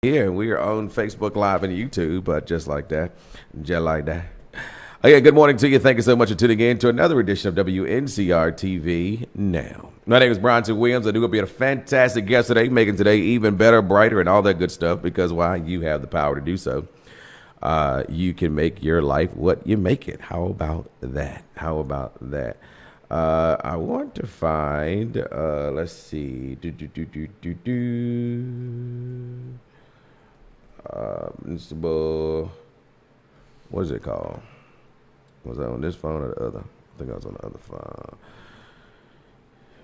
Here, and we are on Facebook Live and YouTube, but just like that. Okay, good morning to you. Thank you so much for tuning in to another edition of Wncr-Tv Now. My name is Bronson Williams. I do hope you had a fantastic guest today, making today even better, brighter, and all that good stuff, because why? You have the power to do so. You can make your life what you make it. How about that? I want to find, let's see, what is it called? Was I on this phone or the other? I think I was on the other phone.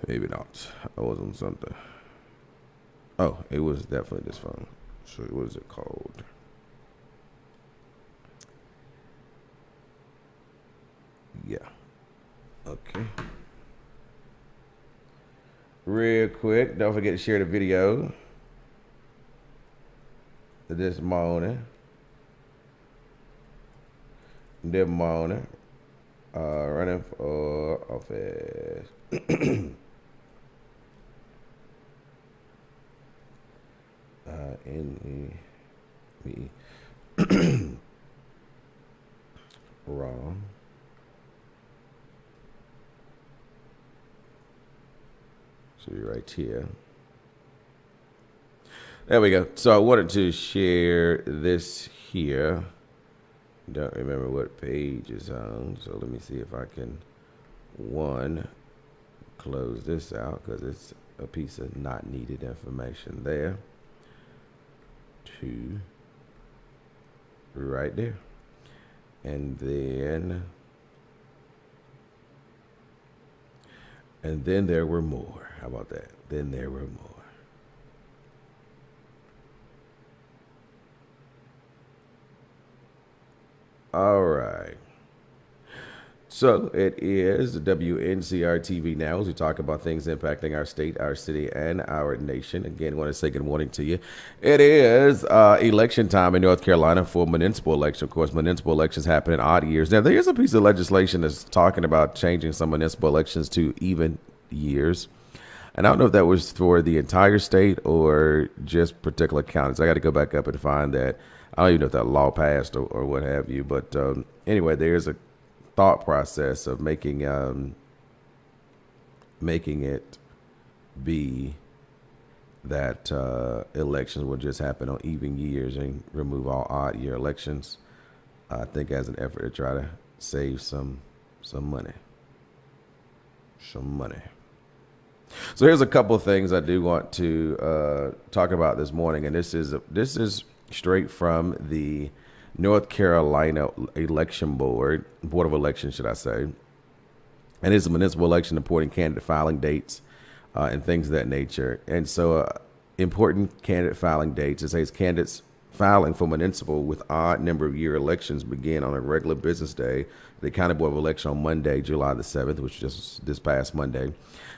Maybe not. I was on something. Oh, it was definitely this phone. So what is it called? Yeah. Okay. Real quick, don't forget to share the video this morning. Running for office. N-E-B. Wrong. So you're right here. There we go. So I wanted to share this here. Don't remember what page it's on. So let me see if I can, close this out because it's a piece of not needed information there. 2, right there. And then there were more. How about that? Then there were more. All right. So it is WNCR-TV Now as we talk about things impacting our state, our city, and our nation. Again, I want to say good morning to you. It is election time in North Carolina for municipal election. Of course, municipal elections happen in odd years. Now, there is a piece of legislation that's talking about changing some municipal elections to even years. And I don't know if that was for the entire state or just particular counties. I got to go back up and find that. I don't even know if that law passed or what have you. But anyway, there's a thought process of making it be that elections will just happen on even years and remove all odd year elections. I think as an effort to try to save some money. So here's a couple of things I do want to talk about this morning, and this is straight from the North Carolina Election Board of Elections, should I say. And it's a municipal election important candidate filing dates and things of that nature. And so important candidate filing dates, it says candidates filing for municipal with odd number of year elections begin on a regular business day, the County Board of Election on Monday, July the 7th, which is just this past Monday.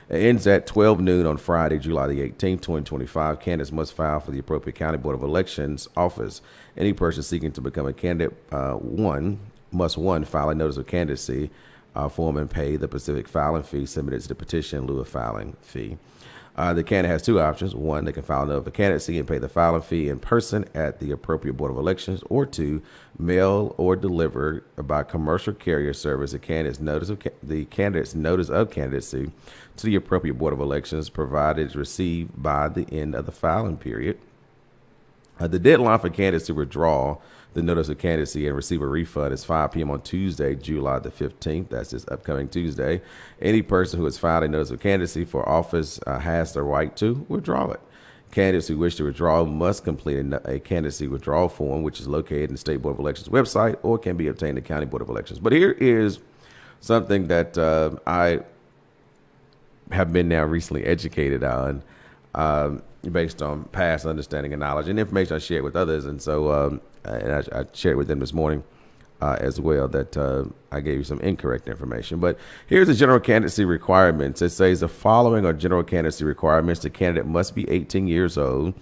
It ends at 12 noon on Friday, July the 18th, 2025. Candidates must file for the appropriate County Board of Elections office. Any person seeking to become a candidate must file a notice of candidacy form and pay the specific filing fee submitted to the petition in lieu of filing fee. The candidate has two options. 1, they can file a notice of candidacy and pay the filing fee in person at the appropriate Board of Elections, or 2, mail or deliver by commercial carrier service the candidate's notice of candidacy to the appropriate Board of Elections, provided it's received by the end of the filing period. The deadline for candidates to withdraw the notice of candidacy and receive a refund is 5 p.m. on Tuesday, July the 15th. That's this upcoming Tuesday. Any person who has filed a notice of candidacy for office has the right to withdraw it. Candidates who wish to withdraw must complete a candidacy withdrawal form, which is located in the State Board of Elections website or can be obtained at the County Board of Elections. But here is something that I have been now recently educated on based on past understanding and knowledge and information I shared with others. And so I shared with them this morning as well that I gave you some incorrect information. But here's the general candidacy requirements. It says the following are general candidacy requirements. The candidate must be 18 years old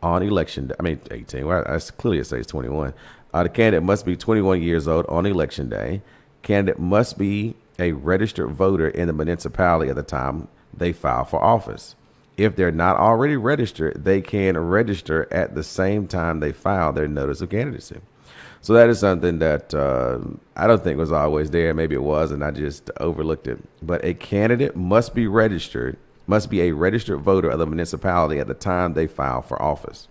on election day. I mean, 18. Well, clearly it says 21. The candidate must be 21 years old on election day. Candidate must be a registered voter in the municipality at the time they file for office. If they're not already registered, they can register at the same time they file their notice of candidacy. So that is something that I don't think was always there. Maybe it was, and I just overlooked it. But a candidate must be registered, must be a registered voter of the municipality at the time they file for office.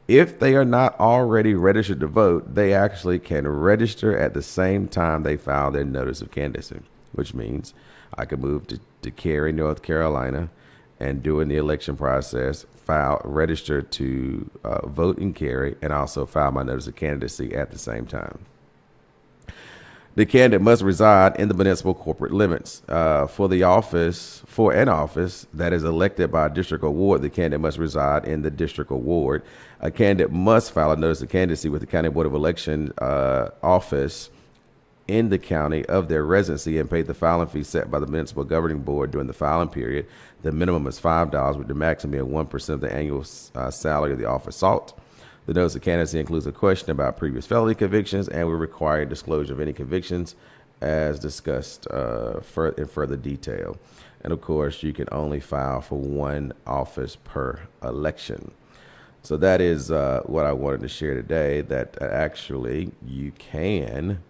If they are not already registered to vote, they actually can register at the same time they file their notice of candidacy, which means I could move to Cary, North Carolina, and during the election process, register to vote in Cary, and also file my notice of candidacy at the same time. The candidate must reside in the municipal corporate limits. For an office that is elected by a district or ward, the candidate must reside in the district or ward. A candidate must file a notice of candidacy with the County Board of Election office in the county of their residency and pay the filing fee set by the municipal governing board during the filing period. The minimum is $5, with the maximum being 1% of the annual salary of the office sought. The notice of candidacy includes a question about previous felony convictions and will require disclosure of any convictions as discussed in further detail. And of course, you can only file for one office per election. So that is what I wanted to share today, that actually you can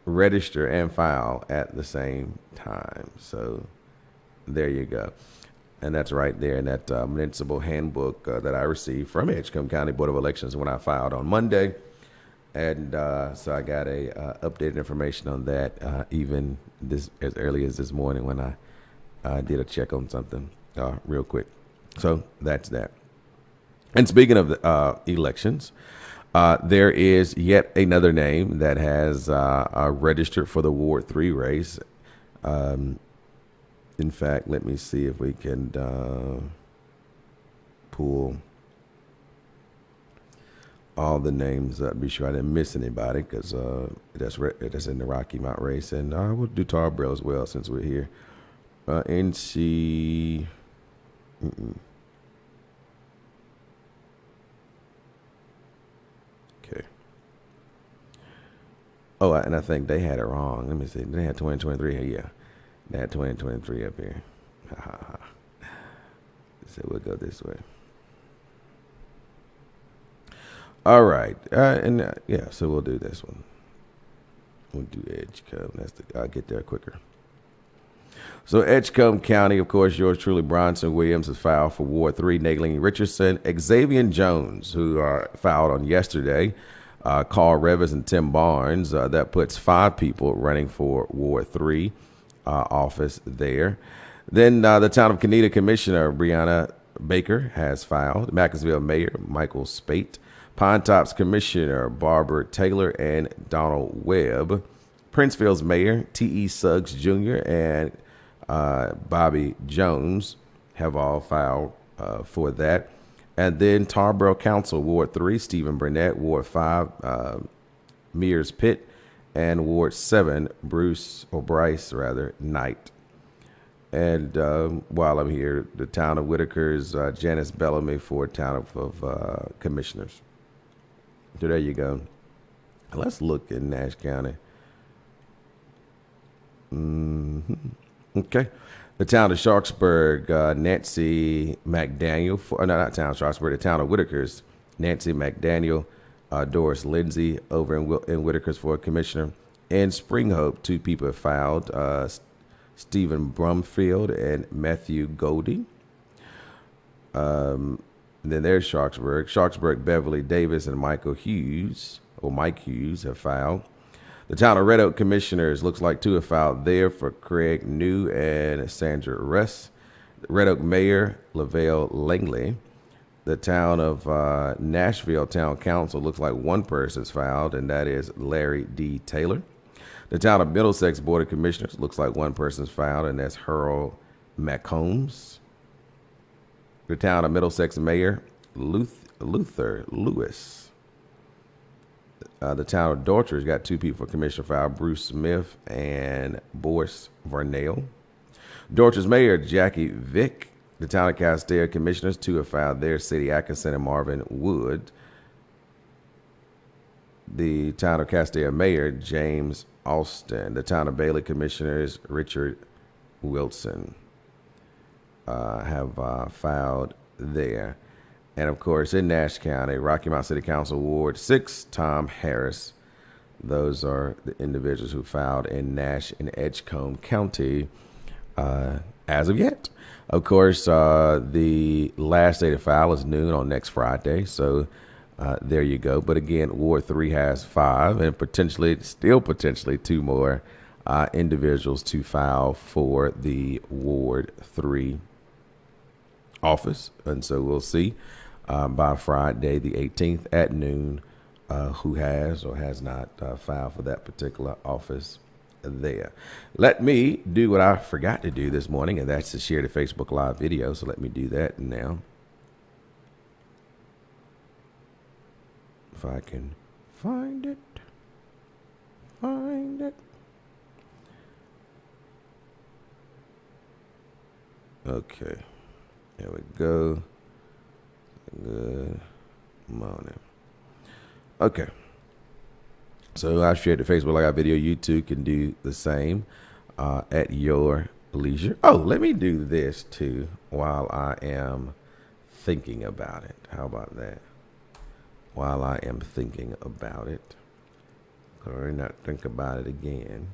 register and file at the same time. So there you go. And that's right there in that municipal handbook that I received from Edgecombe County Board of Elections when I filed on Monday. And so I got updated information on that even as early as this morning when I did a check on something real quick. So that's that. And speaking of elections, there is yet another name that has registered for the Ward 3 race. In fact, let me see if we can pull all the names up. Be sure I didn't miss anybody, because that's in the Rocky Mount race. And we'll do Tarbell as well since we're here. NC. Okay. Oh, and I think they had it wrong. Let me see. They had 2023 here. Yeah. They had 2023 up here. So we'll go this way. All right. Yeah, so we'll do this one. We'll do Edgecombe. I'll get there quicker. So Edgecombe County, of course, yours truly, Bronson Williams, has filed for Ward 3, Nagling Richardson, Xavier Jones, who filed on yesterday, Carl Revers and Tim Barnes. That puts 5 people running for Ward 3 office there. Then the town of Canida Commissioner Brianna Baker has filed. Macclesville Mayor Michael Spate, Pinetops Commissioner Barbara Taylor and Donald Webb, Princeville's Mayor T.E. Suggs Jr. and Bobby Jones have all filed for that. And then Tarboro Council, Ward 3, Stephen Burnett, Ward 5, Mears Pitt, and Ward 7, Bryce Knight. And while I'm here, the town of Whitaker's Janice Bellamy for town of commissioners. So there you go. Let's look in Nash County. Okay. The town of Sharpsburg, Nancy McDaniel, not town of Sharpsburg, the town of Whitaker's, Nancy McDaniel, Doris Lindsay over in Whitaker's for a commissioner. And Spring Hope, 2 people have filed, Stephen Brumfield and Matthew Goldie. Then there's Sharpsburg, Beverly Davis and Mike Hughes have filed. The town of Red Oak commissioners, looks like 2 have filed there for Craig New and Sandra Russ. Red Oak Mayor Lavelle Langley. The town of Nashville Town Council, looks like 1 person's filed, and that is Larry D. Taylor. The town of Middlesex Board of Commissioners, looks like 1 person's filed, and that's Harold McCombs. The town of Middlesex Mayor Luther Lewis. The town of Dorchester's got 2 people for commissioner filed, Bruce Smith and Boris Vernell. Dorchester's Mayor Jackie Vick. The town of Castell commissioners, 2 have filed there, Sadie Atkinson and Marvin Wood. The town of Castell Mayor James Austin. The Town of Bailey Commissioners Richard Wilson have filed there. And of course, in Nash County, Rocky Mount City Council Ward 6, Tom Harris. Those are the individuals who filed in Nash and Edgecombe County as of yet. Of course, the last day to file is noon on next Friday. So there you go. But again, Ward 3 has 5 and still potentially 2 more individuals to file for the Ward 3 office. And so we'll see by Friday, the 18th at noon, who has or has not filed for that particular office there. Let me do what I forgot to do this morning, and that's to share the Facebook Live video. So let me do that now. If I can find it. Okay. There we go. Good morning. Okay. So I shared the Facebook Live video. You too can do the same at your leisure. Oh, let me do this too while I am thinking about it. How about that? While I am thinking about it. Or not think about it again.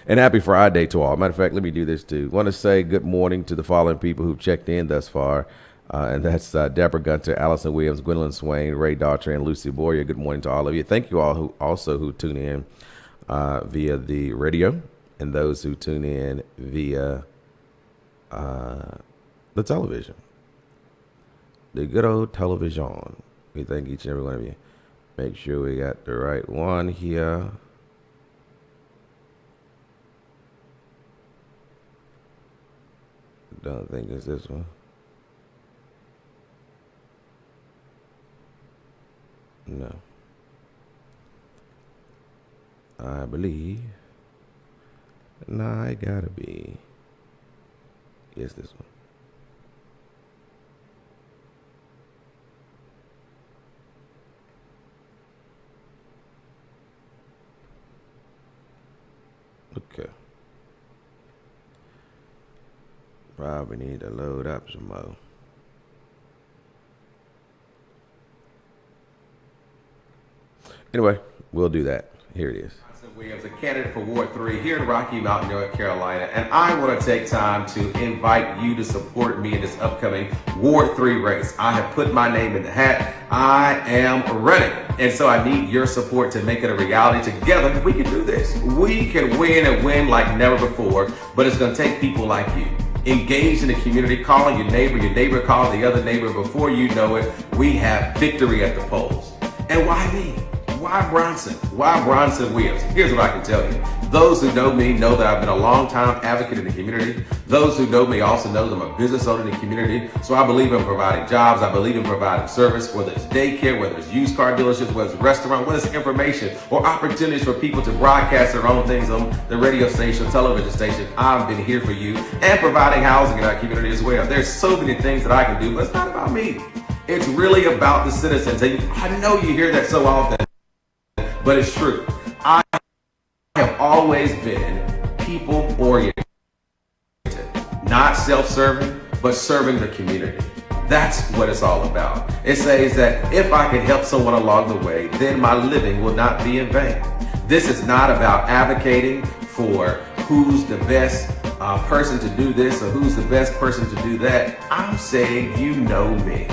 And happy Friday to all. Matter of fact, let me do this too. Want to say good morning to the following people who've checked in thus far. And that's Deborah Gunter, Allison Williams, Gwendolyn Swain, Ray Daughtry, and Lucy Boyer. Good morning to all of you. Thank you all who tune in via the radio, and those who tune in via the television. The good old television. We thank each and every one of you. Make sure we got the right one here. Don't think it's this one. No. I believe. Nah, it gotta be. Yes, this one. Okay. Probably need to load up some more. Anyway, we'll do that. Here it is. Williams, a candidate for Ward 3 here in Rocky Mount, North Carolina, and I want to take time to invite you to support me in this upcoming Ward 3 race. I have put my name in the hat. I am running, and so I need your support to make it a reality. Together, we can do this. We can win and win like never before, but it's going to take people like you. Engaged in the community, calling your neighbor calling the other neighbor. Before you know it, we have victory at the polls. And why me? Why Bronson? Why Bronson Williams? Here's what I can tell you. Those who know me know that I've been a long-time advocate in the community. Those who know me also know that I'm a business owner in the community. So I believe in providing jobs. I believe in providing service, whether it's daycare, whether it's used car dealerships, whether it's restaurant, whether it's information or opportunities for people to broadcast their own things on the radio station, television station. I've been here for you and providing housing in our community as well. There's so many things that I can do, but it's not about me. It's really about the citizens. And I know you hear that so often, but it's true. I have always been people-oriented, not self-serving, but serving the community. That's what it's all about. It says that if I can help someone along the way, then my living will not be in vain. This is not about advocating for who's the best person to do this or who's the best person to do that. I'm saying you know me.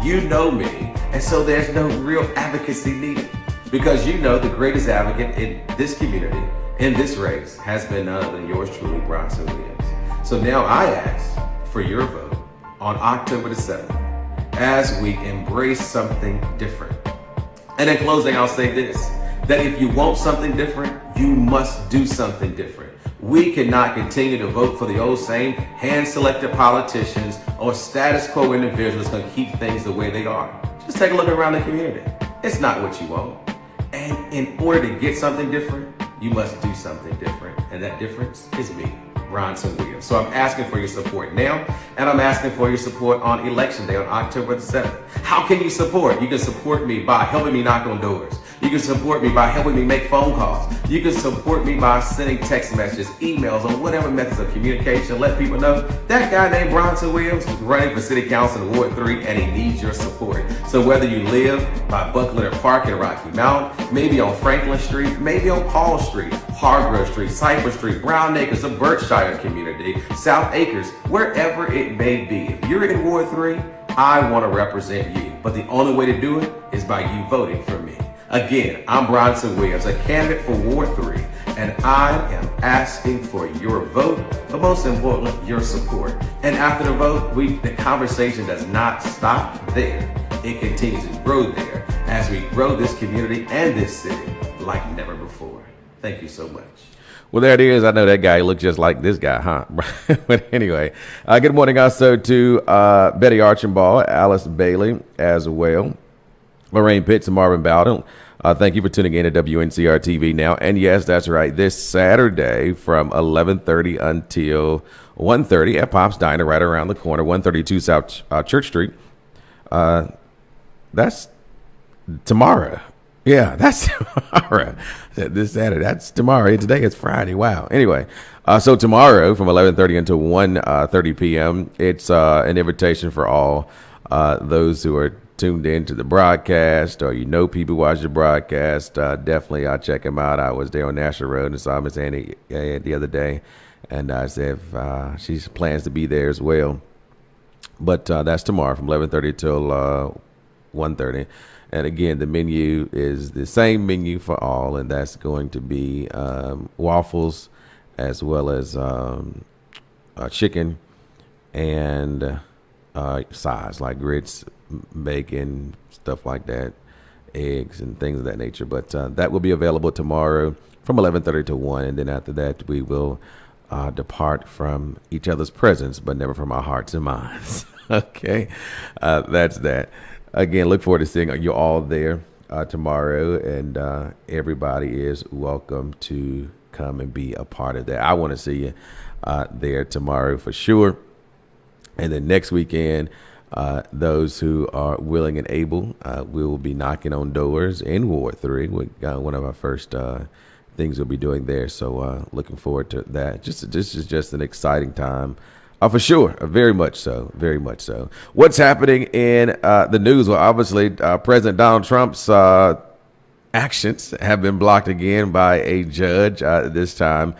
You know me, and so there's no real advocacy needed. Because you know the greatest advocate in this community, in this race, has been none other than yours truly, Bronson Williams. So now I ask for your vote on October the 7th as we embrace something different. And in closing, I'll say this, that if you want something different, you must do something different. We cannot continue to vote for the old same hand-selected politicians or status quo individuals going to keep things the way they are. Just take a look around the community. It's not what you want. And in order to get something different, you must do something different. And that difference is me, Bronson Williams. So I'm asking for your support now, and I'm asking for your support on Election Day on October the 7th. How can you support? You can support me by helping me knock on doors. You can support me by helping me make phone calls. You can support me by sending text messages, emails, or whatever methods of communication. Let people know that guy named Bronson Williams is running for City Council in Ward 3 and he needs your support. So whether you live by Buckleter Park in Rocky Mount, maybe on Franklin Street, maybe on Paul Street, Hargrove Street, Cypress Street, Brown Acres, the Berkshire community, South Acres, wherever it may be. If you're in Ward 3, I want to represent you. But the only way to do it is by you voting for me. Again, I'm Bronson Williams, a candidate for Ward 3, and I am asking for your vote, but most importantly, your support. And after the vote, the conversation does not stop there. It continues to grow there as we grow this community and this city like never before. Thank you so much. Well, there it is. I know that guy looks just like this guy, huh? But anyway, good morning also to Betty Archambault, Alice Bailey as well, Lorraine Pitts and Marvin Bowden. Thank you for tuning in to WNCR-TV Now. And yes, that's right. This Saturday from 11:30 until 1:30 at Pop's Diner right around the corner, 132 South Church Street. That's tomorrow. Yeah, that's tomorrow. This Saturday. That's tomorrow. Today is Friday. Wow. Anyway, so tomorrow from 11:30 until 1:30 p.m., it's an invitation for all those who are tuned in to the broadcast, or people watch the broadcast. Definitely, I'll check them out. I was there on National Road and saw Miss Annie the other day, and I said she plans to be there as well. But that's tomorrow from 11:30 till 1:30. And again, the menu is the same menu for all, and that's going to be waffles as well as chicken and sides like grits, bacon, stuff like that, eggs and things of that nature. But that will be available tomorrow from 11:30 to 1. And then after that, we will depart from each other's presence, but never from our hearts and minds. Okay, that's that. Again, look forward to seeing you all there tomorrow, and everybody is welcome to come and be a part of that. I want to see you there tomorrow for sure. And then next weekend, those who are willing and able, we will be knocking on doors in Ward 3. One of our first things we'll be doing there. So looking forward to that. This is just an exciting time. For sure. Very much so. Very much so. What's happening in the news? Well, obviously, President Donald Trump's actions have been blocked again by a judge, this time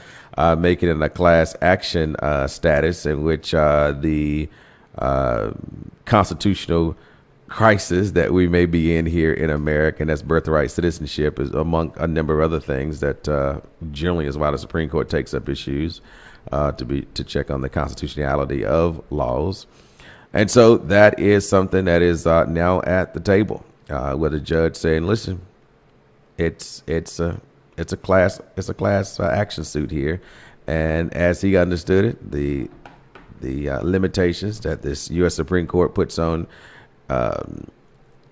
making it a class action status, in which the constitutional crisis that we may be in here in America, and that's birthright citizenship, is among a number of other things that generally is why the Supreme Court takes up issues to check on the constitutionality of laws. And so that is something that is now at the table, with a judge saying, listen, it's a class action suit here. And as he understood it, the limitations that this U.S. Supreme Court puts on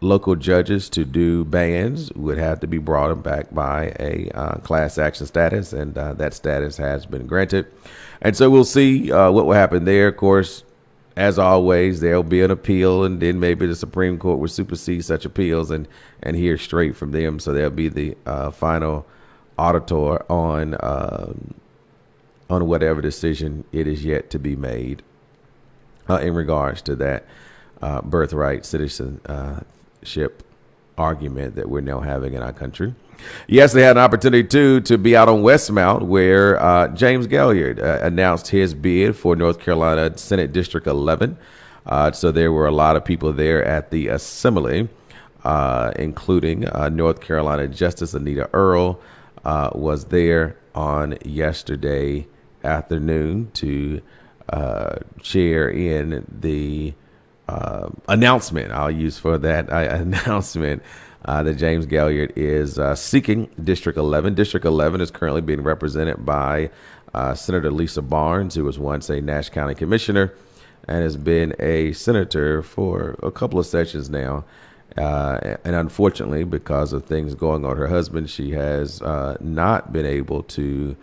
local judges to do bans would have to be brought back by a class action status, and that status has been granted. And so we'll see what will happen there. Of course, as always, there'll be an appeal, and then maybe the Supreme Court will supersede such appeals and hear straight from them. So there'll be the final auditor on whatever decision it is yet to be made in regards to that birthright citizenship argument that we're now having in our country. Yes, they had an opportunity to be out on Westmount, where James Galliard announced his bid for North Carolina Senate District 11. So there were a lot of people there at the assembly, including North Carolina Justice Anita Earl was there on yesterday afternoon to share in the announcement. I'll use for that announcement that James Galliard is seeking District 11. District 11 is currently being represented by Senator Lisa Barnes, who was once a Nash County Commissioner and has been a senator for a couple of sessions now. And unfortunately, because of things going on with her husband, she has not been able to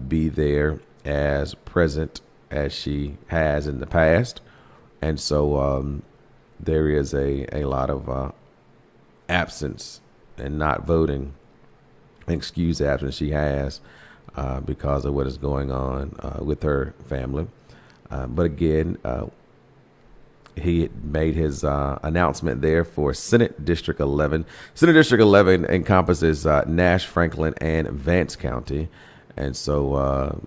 be there as present as she has in the past. And so there is a lot of absence and not voting, excuse absence she has because of what is going on with her family. But again, he made his announcement there for Senate District 11. Senate District 11 encompasses Nash, Franklin, and Vance County. And so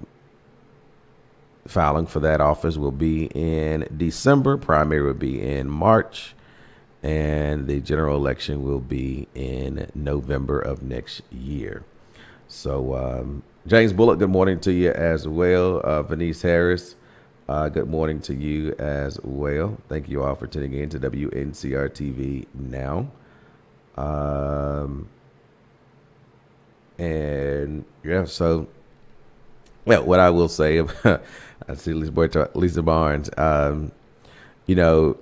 filing for that office will be in December. Primary will be in March. And the general election will be in November of next year. So James Bullock, good morning to you as well. Venice Harris, good morning to you as well. Thank you all for tuning in to Wncr-Tv Now. And yeah, so, well, what I will say, I see Lisa Barnes, you know,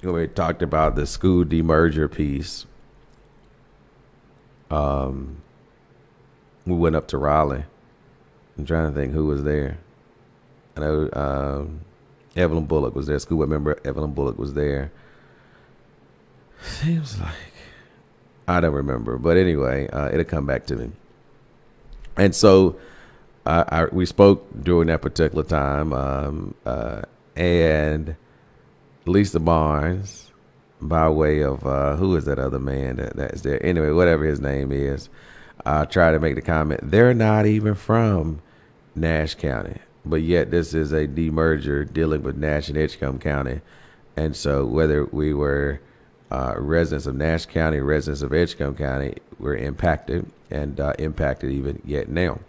when we talked about the school demerger piece, we went up to Raleigh. I'm trying to think who was there. I know Evelyn Bullock was there. School board member Evelyn Bullock was there. Seems like I don't remember, but anyway, it'll come back to me. And so we spoke during that particular time, and Lisa Barnes, by way of who is that other man that's there? Anyway, whatever his name is, tried to make the comment, they're not even from Nash County, but yet this is a demerger dealing with Nash and Edgecombe County. And so whether we were residents of Nash County, residents of Edgecombe County, we're impacted and impacted even yet now.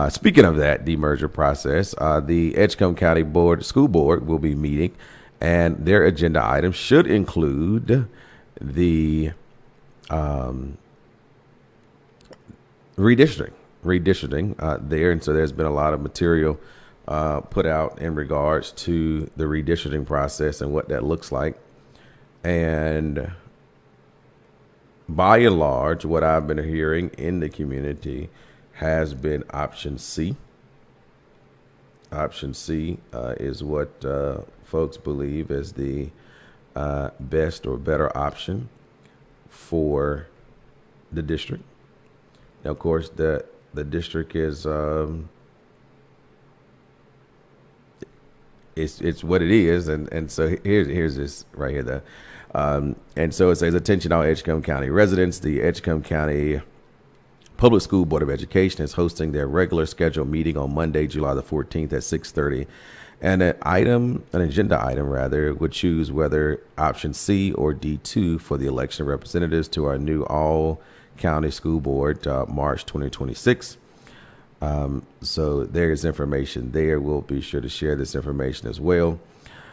Speaking of that demerger process, the Edgecombe County School Board will be meeting, and their agenda items should include the redistricting there. And so there's been a lot of material put out in regards to the redistricting process and what that looks like. And by and large, what I've been hearing in the community has been option C. Option C is what folks believe is the best or better option for the district. Now, of course, the district is it's what it is, and so here's this right here. And so it says, attention all Edgecombe County residents. The Edgecombe County Public School Board of Education is hosting their regular scheduled meeting on Monday, July the 14th at 6:30. And an agenda item would choose whether option C or D2 for the election of representatives to our new all-county school board, March 2026. So there is information there. We'll be sure to share this information as well.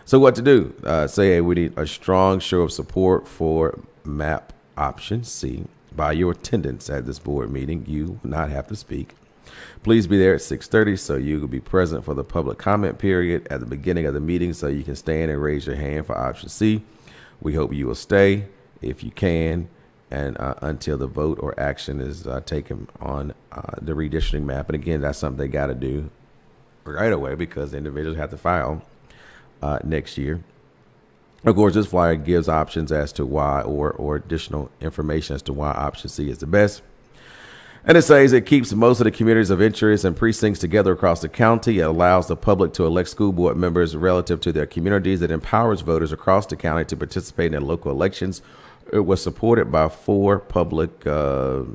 So what to do? Say, hey, we need a strong show of support for MAP option C. By your attendance at this board meeting, you will not have to speak. Please be there at 6:30 so you will be present for the public comment period at the beginning of the meeting so you can stand and raise your hand for option C. We hope you will stay if you can and until the vote or action is taken on the redistricting map. And again, that's something they got to do right away because the individuals have to file next year. Of course, this flyer gives options as to why or additional information as to why option C is the best. And it says it keeps most of the communities of interest and precincts together across the county. It allows the public to elect school board members relative to their communities. It empowers voters across the county to participate in their local elections. It was supported by 4 public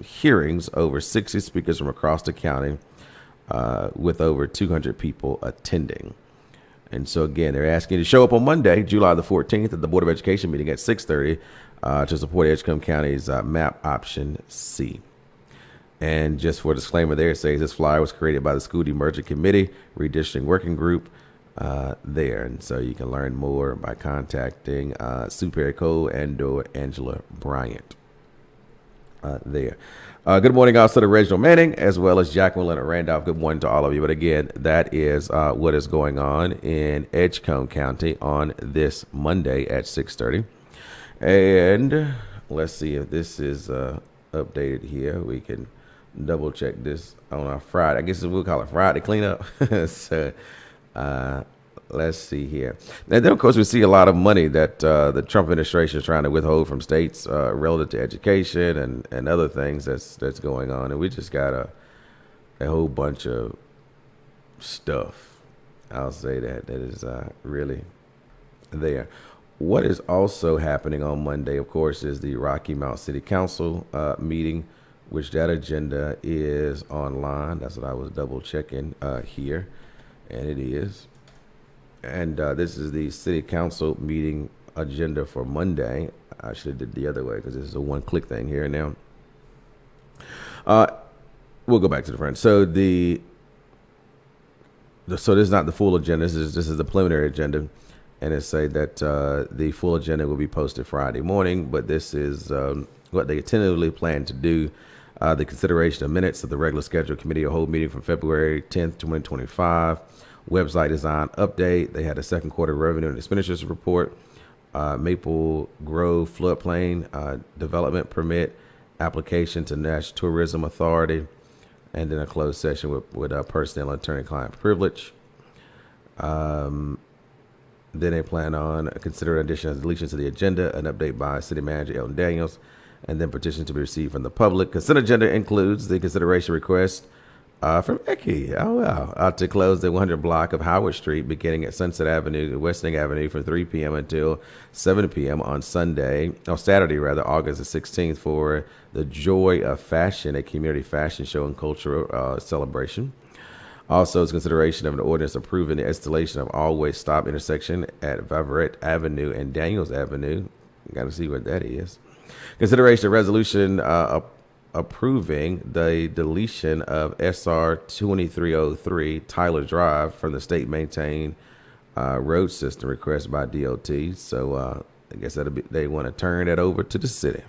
hearings, over 60 speakers from across the county, with over 200 people attending. And so, again, they're asking you to show up on Monday, July the 14th, at the Board of Education meeting at 6:30 to support Edgecombe County's MAP option C. And just for a disclaimer there, it says this flyer was created by the School Demerger Committee Redistricting Working Group there. And so you can learn more by contacting Sue Perry Cole and or Angela Bryant there. Good morning also to Reginald Manning, as well as Jacqueline Leonard Randolph. Good morning to all of you. But again, that is what is going on in Edgecombe County on this Monday at 6:30. And let's see if this is updated here. We can double check this on our Friday. I guess we'll call it Friday cleanup. So let's see here. And then, of course, we see a lot of money that the Trump administration is trying to withhold from states relative to education and other things that's going on. And we just got a whole bunch of stuff. I'll say that is really there. What is also happening on Monday, of course, is the Rocky Mount City Council meeting, which that agenda is online. That's what I was double checking here, and it is. And this is the City Council meeting agenda for Monday. I should have did it the other way because this is a one-click thing here now. We'll go back to the front. So this is not the full agenda. This is the preliminary agenda. And it say that the full agenda will be posted Friday morning, but this is what they tentatively plan to do. The consideration of minutes of the regular scheduled committee of whole meeting from February 10th, 2025. Website design update. They had a second quarter revenue and expenditures report. Maple Grove floodplain development permit application to National Tourism Authority, and then a closed session with personnel and attorney-client privilege. Then they plan on considering addition and deletion to the agenda, an update by City Manager Elton Daniels, and then petitions to be received from the public. Consent agenda includes the consideration request from Becky, to close the 100 block of Howard Street, beginning at Sunset Avenue, Westing Avenue, from 3 p.m. until 7 p.m. on Saturday, August the 16th, for the Joy of Fashion, a community fashion show and cultural celebration. Also, is consideration of an ordinance approving the installation of all-way stop intersection at Vaverette Avenue and Daniels Avenue. Got to see what that is. Consideration of resolution approving the deletion of SR 2303 Tyler Drive from the state maintained road system requested by DOT. So I guess they want to turn that over to the city.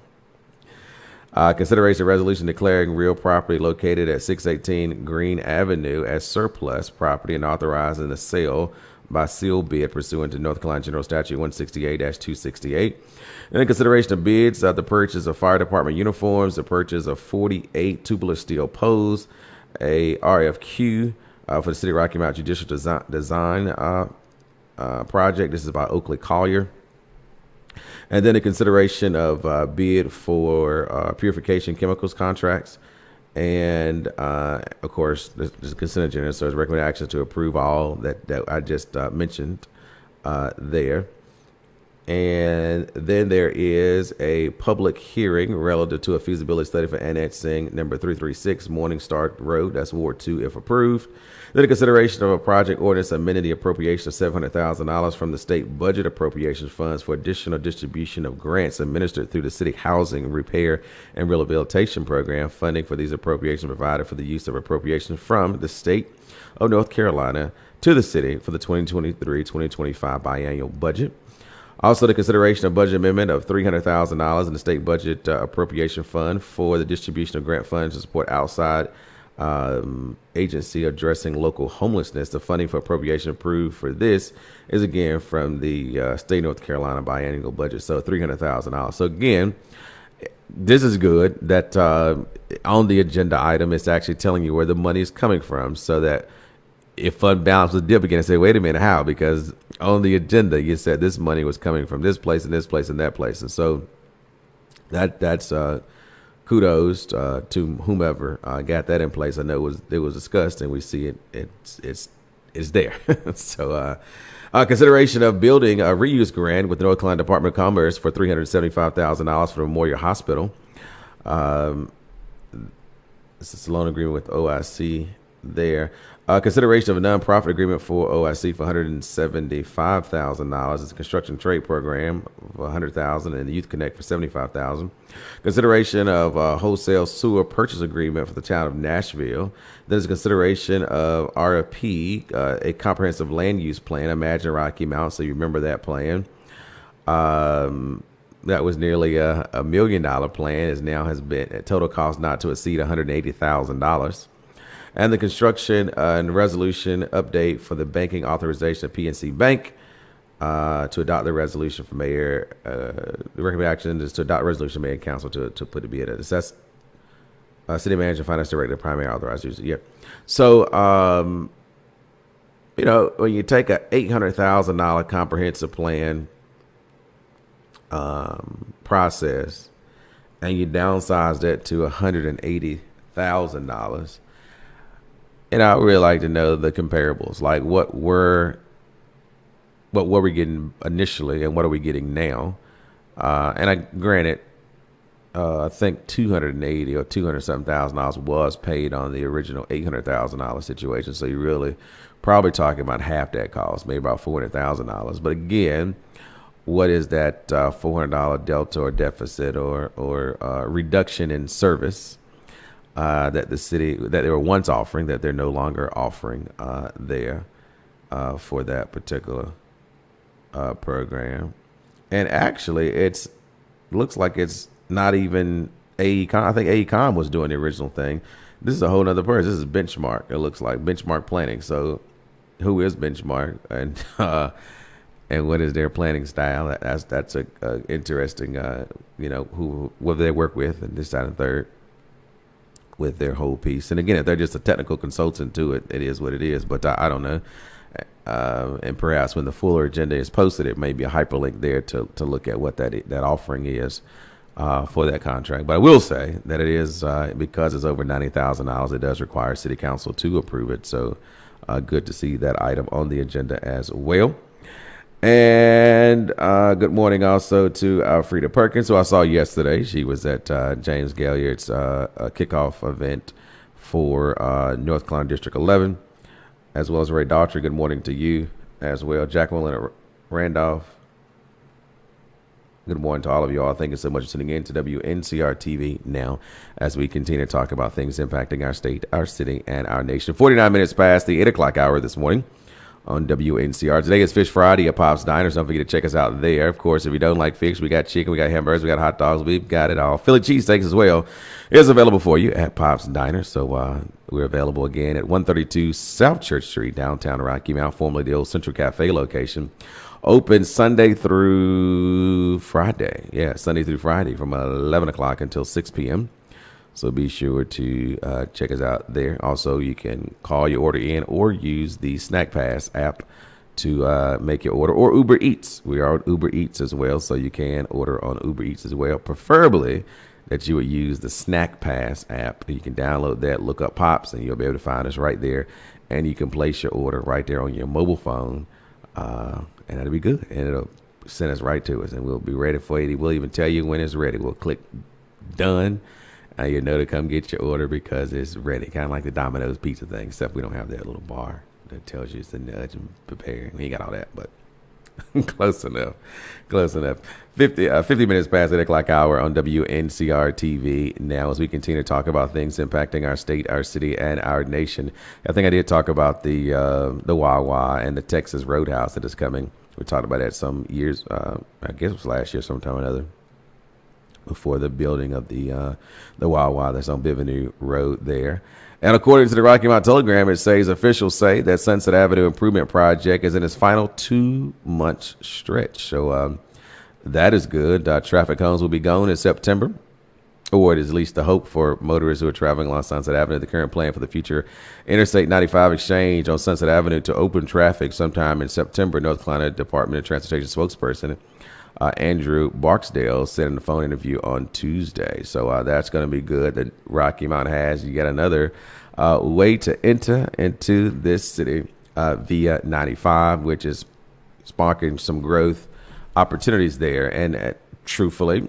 Consideration of resolution declaring real property located at 618 Green Avenue as surplus property and authorizing the sale by sealed bid pursuant to North Carolina General Statute 168-268. And in consideration of bids, the purchase of fire department uniforms, the purchase of 48 tubular steel poles, a RFQ for the City of Rocky Mount Judicial Design project. This is by Oakley Collier. And then a consideration of bid for purification chemicals contracts. And, of course, this is consent agenda, so it's recommended action to approve all that I just mentioned there. And then there is a public hearing relative to a feasibility study for annexing number 336 Morningstar Road. That's Ward 2, if approved. Then a consideration of a project ordinance amending the appropriation of $700,000 from the state budget appropriations funds for additional distribution of grants administered through the City Housing Repair and Rehabilitation Program. Funding for these appropriations provided for the use of appropriations from the state of North Carolina to the city for the 2023-2025 biannual budget. Also, the consideration of budget amendment of $300,000 in the state budget appropriation fund for the distribution of grant funds to support outside agency addressing local homelessness. The funding for appropriation approved for this is again from the state of North Carolina biannual budget, so $300,000. So again, this is good that on the agenda item, it's actually telling you where the money is coming from, so that if fund balance was dip again and say, wait a minute, how? Because on the agenda, you said this money was coming from this place and this place and that place. And so that's kudos to whomever got that in place. I know it was discussed, and we see it's there. So consideration of building a reuse grant with the North Carolina Department of Commerce for $375,000 for Memorial Hospital. This is a loan agreement with OIC there. Consideration of a nonprofit agreement for OIC for $175,000. It's a construction trade program for $100,000 and the Youth Connect for $75,000. Consideration of a wholesale sewer purchase agreement for the town of Nashville. There's a consideration of RFP, a comprehensive land use plan. Imagine Rocky Mount, so you remember that plan. That was nearly a $1 million plan. It now has been at total cost not to exceed $180,000. And the construction and resolution update for the banking authorization of PNC Bank to adopt the resolution for mayor. The recommended action is to adopt resolution mayor and council to put it be at assess city manager, finance director, primary authorized user. Yeah. So when you take a $800,000 comprehensive plan process and you downsize that to $180,000, I would really like to know the comparables, like what were we getting initially and what are we getting now? Granted, I think 280 or 200 something thousand dollars was paid on the original $800,000 situation. So you're really probably talking about half that cost, maybe about $400,000. But again, what is that $400 delta or deficit or reduction in service that the city that they were once offering that they're no longer offering there for that particular program? And actually, looks like it's not even AECOM. I think AECOM was doing the original thing. This is a whole nother person. This is Benchmark. It looks like Benchmark Planning. So, who is Benchmark, and what is their planning style? That's a interesting. What they work with, and this, that, and third, with their whole piece. And again, if they're just a technical consultant to it, it is what it is. But I don't know. And perhaps when the fuller agenda is posted, it may be a hyperlink there to look at what that offering is for that contract. But I will say that it is because it's over $90,000. It does require City Council to approve it. So good to see that item on the agenda as well. And good morning also to Alfreda Perkins, who I saw yesterday. She was at James Galliard's kickoff event for North Carolina District 11. As well as Ray Daughtry, good morning to you as well. Jacqueline Randolph, good morning to all of you all. Thank you so much for tuning in to WNCR-TV Now as we continue to talk about things impacting our state, our city, and our nation. 49 minutes past the 8 o'clock hour this morning on WNCR. Today is Fish Friday at Pop's Diners. Don't forget to check us out there. Of course, if you don't like fish, we got chicken, we got hamburgers, we got hot dogs, we've got it all. Philly cheesesteaks as well is available for you at Pop's Diners. So we're available again at 132 South Church Street, downtown Rocky Mount, formerly the old Central Cafe location. Open Sunday through Friday. Yeah, Sunday through Friday from 11 o'clock until 6 p.m. So be sure to check us out there. Also, you can call your order in or use the Snack Pass app to make your order, or Uber Eats. We are on Uber Eats as well, so you can order on Uber Eats as well. Preferably that you would use the Snack Pass app. You can download that, look up Pops, and you'll be able to find us right there. And you can place your order right there on your mobile phone, and that'll be good. And it'll send us right to us, and we'll be ready for you. We'll even tell you when it's ready. We'll click done. You know to come get your order because it's ready. Kind of like the Domino's pizza thing, except we don't have that little bar that tells you it's to nudge and prepare. We ain't got all that, but close enough. Close enough. 50 minutes past 8 o'clock hour on WNCR-TV Now as we continue to talk about things impacting our state, our city, and our nation. I think I did talk about the Wawa and the Texas Roadhouse that is coming. We talked about that some years, I guess it was last year sometime or another, before the building of the Wawa that's on Bivenue Road there. And according to the Rocky Mount Telegram, it says officials say that Sunset Avenue Improvement Project is in its final 2-month stretch. So that is good. Traffic cones will be gone in September, or it is at least the hope for motorists who are traveling along Sunset Avenue. The current plan for the future Interstate 95 exchange on Sunset Avenue to open traffic sometime in September. North Carolina Department of Transportation spokesperson Andrew Barksdale said in a phone interview on Tuesday. So that's going to be good that Rocky Mount has. You got another way to enter into this city via 95, which is sparking some growth opportunities there. And truthfully,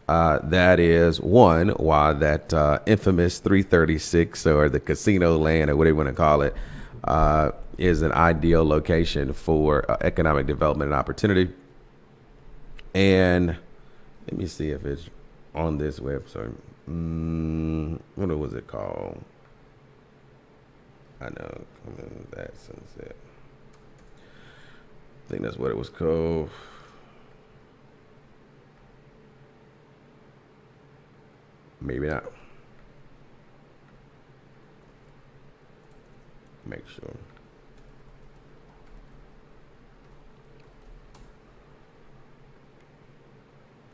that is one why that infamous 336 or the casino land or whatever you want to call it is an ideal location for economic development and opportunity. And let me see if it's on this website. What was it called? I know. That Sunset. I think that's what it was called. Maybe not. Make sure.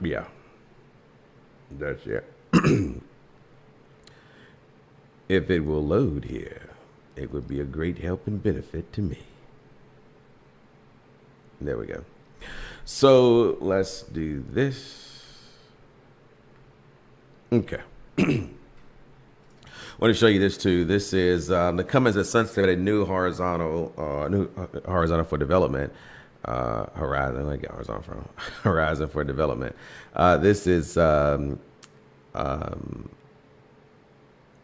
Yeah, that's it. If it will load here, it would be a great help and benefit to me. There we go. So let's do this. Okay. I want to show you this too. This is the Cummins at Sunset, a new horizontal for development. Horizon, where I get horizontal from? Horizon for development. This is that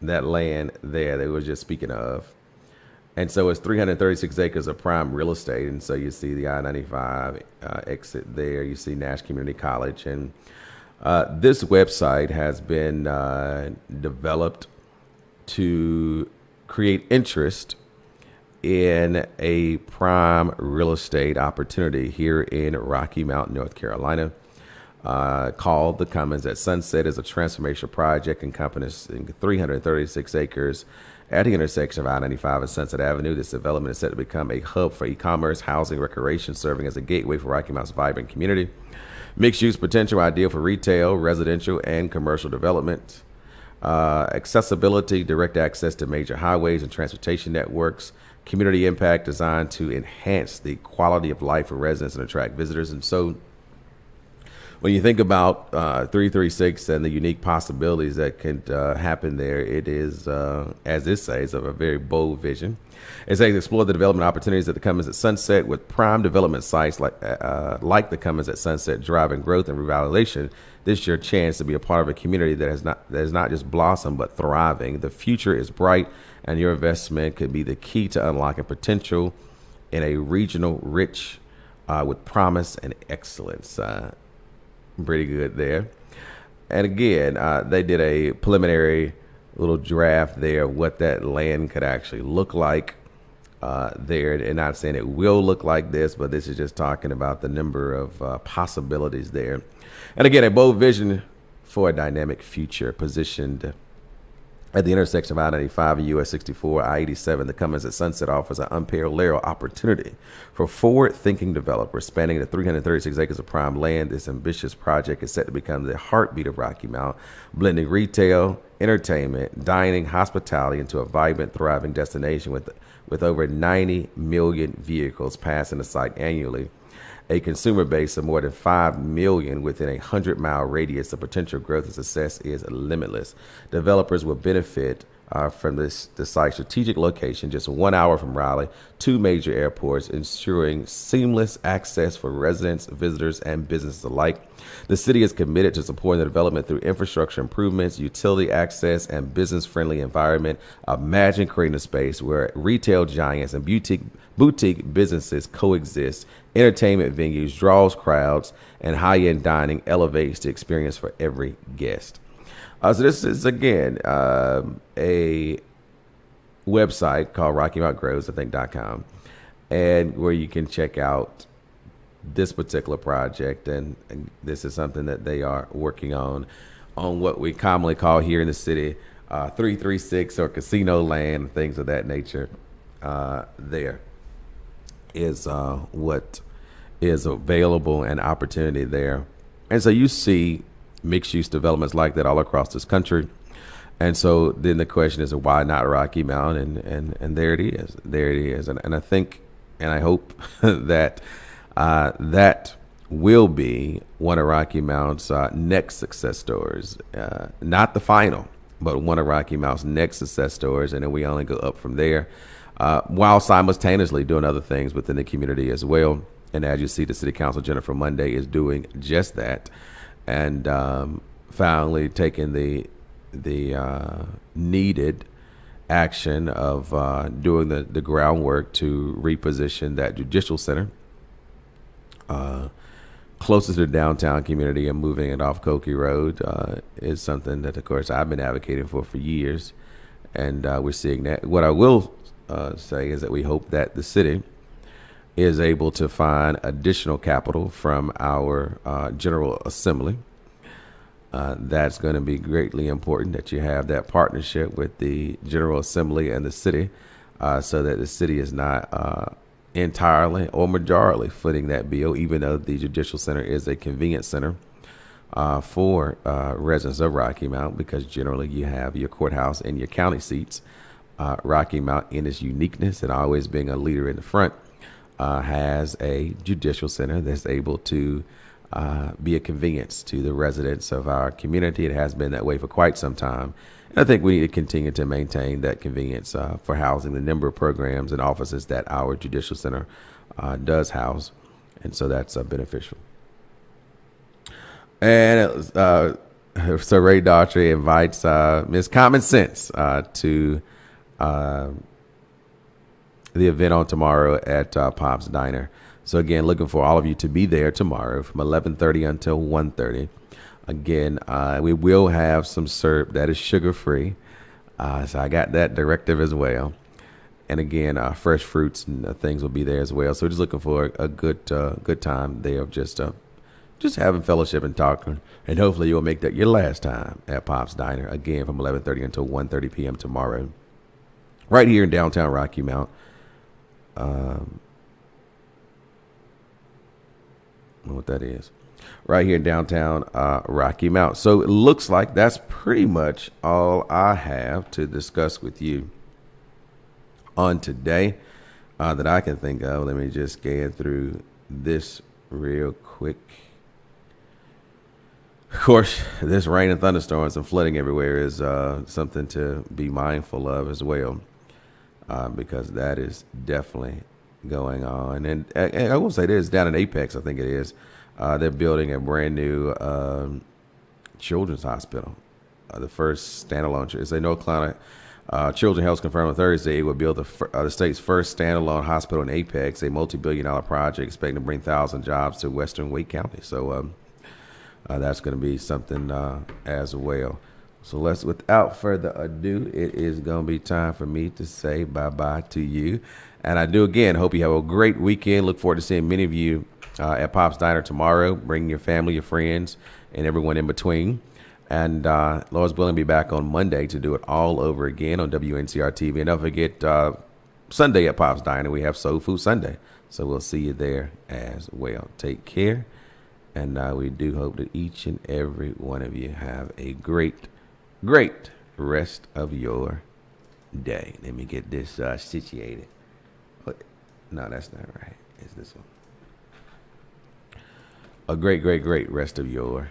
land there that we were just speaking of. And so it's 336 acres of prime real estate. And so you see the I-95 exit there. You see Nash Community College. And this website has been developed to create interest in a prime real estate opportunity here in Rocky Mount, North Carolina. Called the Cummins at Sunset, is a transformational project encompassing 336 acres at the intersection of I-95 and Sunset Avenue. This development is set to become a hub for e-commerce, housing, recreation, serving as a gateway for Rocky Mount's vibrant community. Mixed-use potential ideal for retail, residential, and commercial development. Accessibility, direct access to major highways and transportation networks. Community impact designed to enhance the quality of life for residents and attract visitors. And so when you think about 336 and the unique possibilities that can happen there, it is, as this says, of a very bold vision. It says explore the development opportunities at the Cummins at Sunset with prime development sites like the Cummins at Sunset, driving growth and revitalization. This is your chance to be a part of a community that has not just blossomed but thriving. The future is bright, and your investment could be the key to unlocking potential in a regional rich with promise and excellence. Pretty good there. And again, they did a preliminary little draft there of what that land could actually look like there. And not saying it will look like this, but this is just talking about the number of possibilities there. And again, a bold vision for a dynamic future positioned at the intersection of I-95 and US 64, I-87. The Cummins at Sunset offers an unparalleled opportunity for forward-thinking developers spanning the 336 acres of prime land. This ambitious project is set to become the heartbeat of Rocky Mount, blending retail, entertainment, dining, hospitality into a vibrant, thriving destination with over 90 million vehicles passing the site annually. A consumer base of more than 5 million within a 100-mile radius. The potential growth and success is limitless. Developers will benefit from the site's strategic location, just 1 hour from Raleigh, 2 major airports, ensuring seamless access for residents, visitors, and businesses alike. The city is committed to supporting the development through infrastructure improvements, utility access, and business-friendly environment. Imagine creating a space where retail giants and boutique businesses coexist. Entertainment venues draws crowds, and high-end dining elevates the experience for every guest. So this is, again, a website called RockyMountGrows.com, and where you can check out this particular project. And this is something that they are working on what we commonly call here in the city 336 or casino land, things of that nature. There is what is available and opportunity there. And so you see mixed use developments like that all across this country. And so then the question is, why not Rocky Mount? And there it is. There it is. And I think, and I hope that that will be one of Rocky Mount's next success stories. Not the final, but one of Rocky Mount's next success stories. And then we only go up from there, while simultaneously doing other things within the community as well. And as you see, the City Council, Jennifer Monday, is doing just that, and finally taking the needed action of doing the groundwork to reposition that judicial center closest to the downtown community, and moving it off Cokie Road is something that, of course, I've been advocating for years, and we're seeing that. What I will say is that we hope that the city is able to find additional capital from our General Assembly. That's going to be greatly important, that you have that partnership with the General Assembly and the city, so that the city is not entirely or majorly footing that bill, even though the Judicial Center is a convenient center for residents of Rocky Mount, because generally you have your courthouse and your county seats. Rocky Mount, in its uniqueness and always being a leader in the front, has a judicial center that's able to be a convenience to the residents of our community. It has been that way for quite some time. And I think we need to continue to maintain that convenience for housing the number of programs and offices that our judicial center does house. And so that's beneficial. And so Ray Daughtry invites Miss Common Sense to the event on tomorrow at Pop's Diner. So again, looking for all of you to be there tomorrow from 11:30 until 1:30. Again, we will have some syrup that is sugar-free. So I got that directive as well. And again, fresh fruits and things will be there as well. So we're just looking for a good time there of just having fellowship and talking. And hopefully you'll make that your last time at Pop's Diner. Again, from 11:30 until 1:30 p.m. tomorrow. Right here in downtown Rocky Mount. What that is. Right here in downtown Rocky Mount. So it looks like that's pretty much all I have to discuss with you on today that I can think of. Let me just scan through this real quick. Of course, this rain and thunderstorms and flooding everywhere is something to be mindful of as well, because that is definitely going on. And I will say this, down in Apex, I think it is, they're building a brand new children's hospital, the first standalone. It's a North Carolina Children's Health confirmed on Thursday it will build the state's first standalone hospital in Apex, a multi-billion-dollar project expecting to bring 1,000 jobs to western Wake County. So that's going to be something as well. So without further ado, it is going to be time for me to say bye-bye to you. And I do, again, hope you have a great weekend. Look forward to seeing many of you at Pop's Diner tomorrow. Bring your family, your friends, and everyone in between. And Lord's willing, be back on Monday to do it all over again on Wncr-Tv. And don't forget, Sunday at Pop's Diner, we have Soul Food Sunday. So we'll see you there as well. Take care. And we do hope that each and every one of you have a great rest of your day. Let me get this situated. No, that's not right. It's this one. A great rest of your